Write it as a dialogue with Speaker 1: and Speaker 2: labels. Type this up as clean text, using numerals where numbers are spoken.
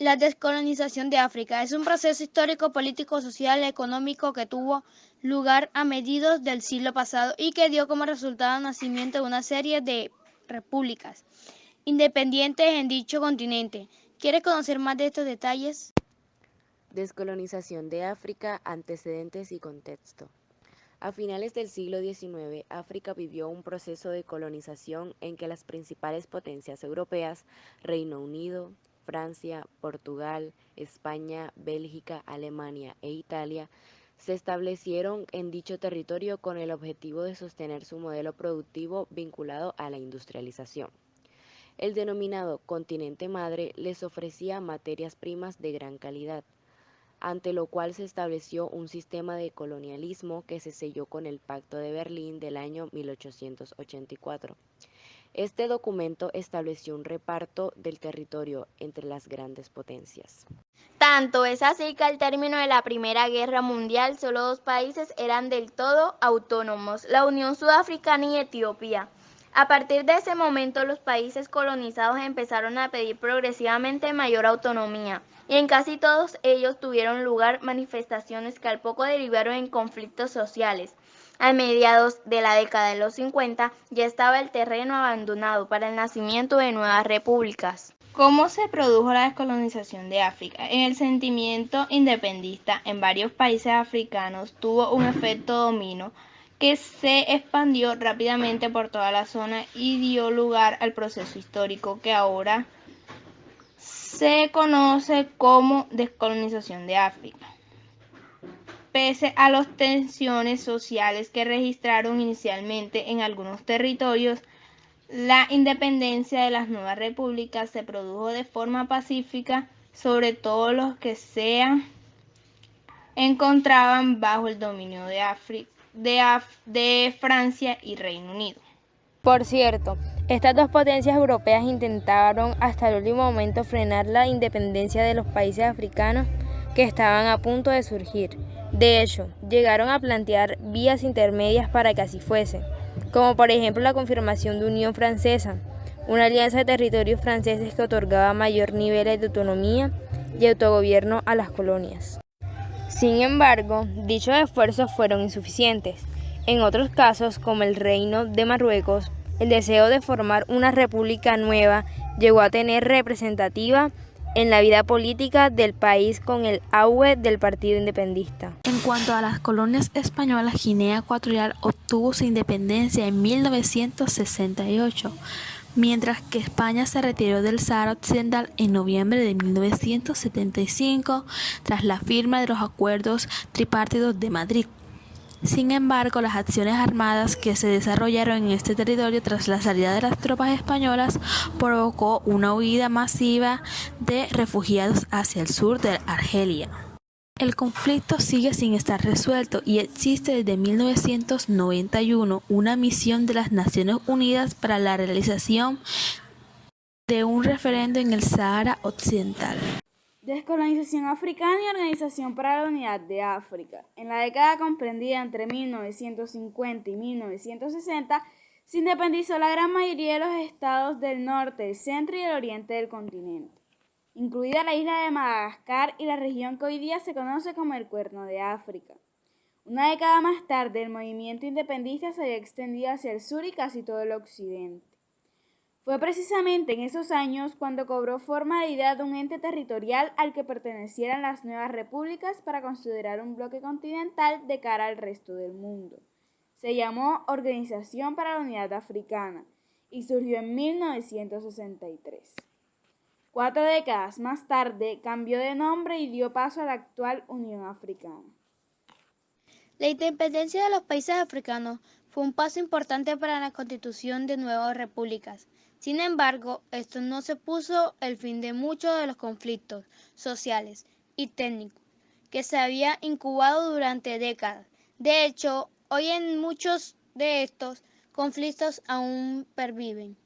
Speaker 1: La descolonización de África es un proceso histórico, político, social y económico que tuvo lugar a mediados del siglo pasado y que dio como resultado el nacimiento de una serie de repúblicas independientes en dicho continente. ¿Quieres conocer más de estos detalles?
Speaker 2: Descolonización de África, antecedentes y contexto. A finales del siglo XIX, África vivió un proceso de colonización en que las principales potencias europeas, Reino Unido, Francia, Portugal, España, Bélgica, Alemania e Italia, se establecieron en dicho territorio con el objetivo de sostener su modelo productivo vinculado a la industrialización. El denominado continente madre les ofrecía materias primas de gran calidad, ante lo cual se estableció un sistema de colonialismo que se selló con el Pacto de Berlín del año 1884. Este documento estableció un reparto del territorio entre las grandes potencias.
Speaker 3: Tanto es así que al término de la Primera Guerra Mundial solo dos países eran del todo autónomos, la Unión Sudafricana y Etiopía. A partir de ese momento los países colonizados empezaron a pedir progresivamente mayor autonomía y en casi todos ellos tuvieron lugar manifestaciones que al poco derivaron en conflictos sociales. A mediados de la década de los 50 ya estaba el terreno abandonado para el nacimiento de nuevas repúblicas.
Speaker 1: ¿Cómo se produjo la descolonización de África? En el sentimiento independentista en varios países africanos tuvo un efecto dominó que se expandió rápidamente por toda la zona y dio lugar al proceso histórico que ahora se conoce como descolonización de África. Pese a las tensiones sociales que registraron inicialmente en algunos territorios, la independencia de las nuevas repúblicas se produjo de forma pacífica, sobre todo los que se encontraban bajo el dominio de Francia y Reino Unido.
Speaker 4: Por cierto, estas dos potencias europeas intentaron hasta el último momento frenar la independencia de los países africanos que estaban a punto de surgir. De hecho, llegaron a plantear vías intermedias para que así fuese, como por ejemplo la confirmación de Unión Francesa, una alianza de territorios franceses que otorgaba mayor niveles de autonomía y autogobierno a las colonias. Sin embargo, dichos esfuerzos fueron insuficientes. En otros casos, como el Reino de Marruecos, el deseo de formar una república nueva llegó a tener representativa en la vida política del país con el auge del Partido Independentista.
Speaker 5: En cuanto a las colonias españolas, Guinea Ecuatorial obtuvo su independencia en 1968, mientras que España se retiró del Sáhara Occidental en noviembre de 1975 tras la firma de los acuerdos tripartitos de Madrid. Sin embargo, las acciones armadas que se desarrollaron en este territorio tras la salida de las tropas españolas provocó una huida masiva de refugiados hacia el sur de Argelia. El conflicto sigue sin estar resuelto y existe desde 1991 una misión de las Naciones Unidas para la realización de un referendo en el Sáhara Occidental.
Speaker 6: Descolonización africana y Organización para la Unidad de África. En la década comprendida entre 1950 y 1960, se independizó la gran mayoría de los estados del norte, el centro y el oriente del continente, incluida la isla de Madagascar y la región que hoy día se conoce como el Cuerno de África. Una década más tarde, el movimiento independentista se había extendido hacia el sur y casi todo el occidente. Fue precisamente en esos años cuando cobró forma la idea de un ente territorial al que pertenecieran las nuevas repúblicas para considerar un bloque continental de cara al resto del mundo. Se llamó Organización para la Unidad Africana y surgió en 1963. 4 décadas más tarde cambió de nombre y dio paso a la actual Unión Africana.
Speaker 1: La independencia de los países africanos fue un paso importante para la constitución de nuevas repúblicas. Sin embargo, esto no supuso el fin de muchos de los conflictos sociales y técnicos que se habían incubado durante décadas. De hecho, hoy en muchos de estos conflictos aún perviven.